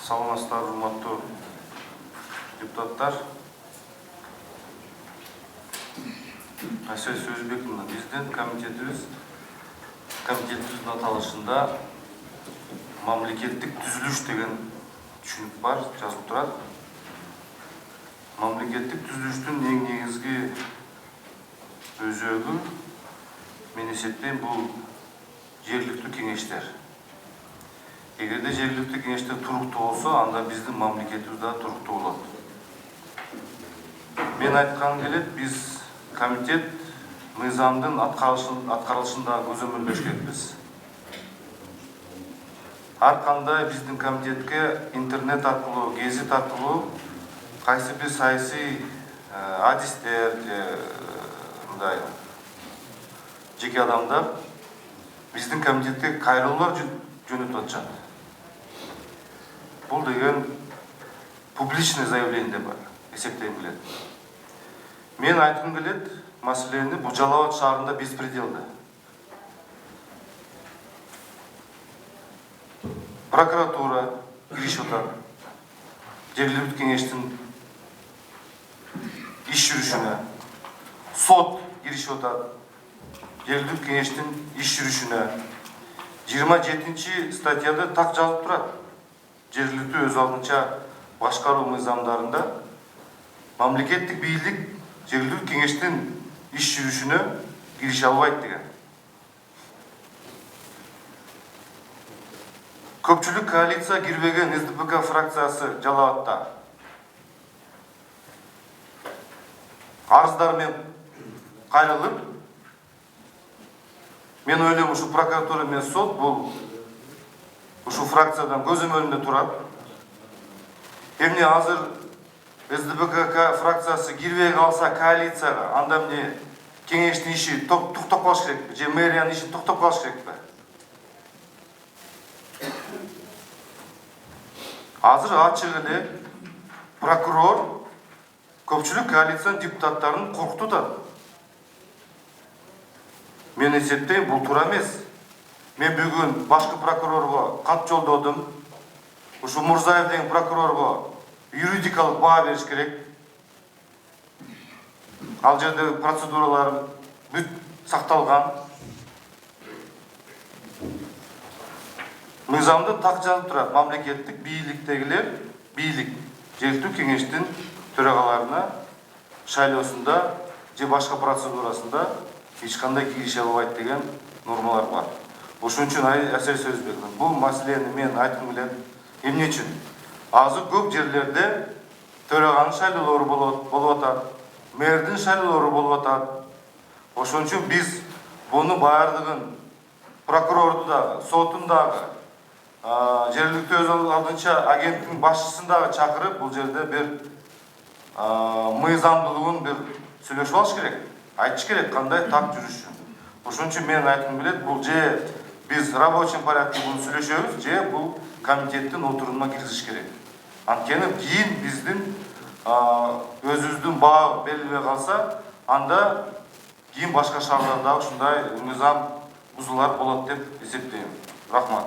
Саламатсыздар, урматтуу депутаттар. Асел Сөзбеков биздин комитетибиздин аталышында мамлекеттик түзүлүш деген түшүнүк бар, жазылып турат. Мамлекеттик түзүлүштүн эң негизги өзөгү мен эсептейм бул жергиликтүү кеңештер. Эгерде жергиликтүү кеңештер туруктуу болсо, анда биздин мамлекетибиз да туруктуу болот. Мен айтканым келет, biz комитет мыйзамдын аткарылышында көзөмөлдөш керекпиз. Ар кандай биздин комитетке интернет аркылуу, гезит аркылуу кайсы бир саясий адистер, мындай жеке адамдар биздин комитетке кайрылуулар жөнөтүп атышат. Бул деген публичный заявление деп эсептейм келет. Мен айткым келет, маселени бул Жалал Абад шаарында беспределде. Прокуратура киришип атат. Жергиликтүү кеңештин иш жүрүшүнө, сот киришип атат. Жергиликтүү кеңештин иш жүрүшүнө 27 статьяда так жазылып турат. Жергиликтүү өз алдынча башкаруу мыйзамдарында мамлекеттик бийлик жергиликтүү кеңештин иш жүрүшүнө кириши албайт деген. Көпчүлүк коалиция кирбеген СДПК фракциясы Жалал Абадта арыздар менен кайрылып, мен ойлойм, ушу прокуратура менен сот бул ушу фракциядан көзөмөлүндө турат. Эмне азыр СДПК фракциясы кирбей калса коалицияга, анда эмне кеңештин иши токтоп калыш керекпи? Же мэриянын иши токтоп калыш керекпи? Азыр ачык эле прокурор көпчүлүк коалициянын депутаттарын коркутуп атат. Мен эсептейм, бул туура эмес. Мен бүгүн башкы прокурорго кат жолдодум. Ушу Мурзаев деген прокурорго юридикалык баа бериш керек. Ал жерде процедуралар бүт сакталган. Мыйзамда так жазылып турат, мамлекеттик бийликтегилер, бийлик жергиликтүү кеңештин төрагаларына шайлоосунда же башка процедурасында эч кандай киреше албайт деген нормалар бар. Ошон үчүн Асел Сөзбеков, бул маселени мен айткым келет. Эмне үчүн? Азыр көп жерлерде төраганын шайлоолору болуп атат, мэрдин шайлоолору болуп атат. Ошон үчүн биз буну баардыгын прокурорду дагы, соттун дагы, жергиликтүү өз алдынча агенттиктин башчысын дагы чакырып, бул жерде бир мыйзамдуулугун бир сүйлөшүп алыш керек. Айтыш керек кандай так жүрүшү. Ошон үчүн мен айткым келет, бул же биз рабочий порядкте буну сүйлөшөбүз, же бул комитеттин отурумуна киргизиш керек. Анткени кийин биздин өзүбүздүн баа белгилебей калса, анда кийин башка шаарларда ушундай мыйзам бузуулар болот деп эсептейм. Рахмат.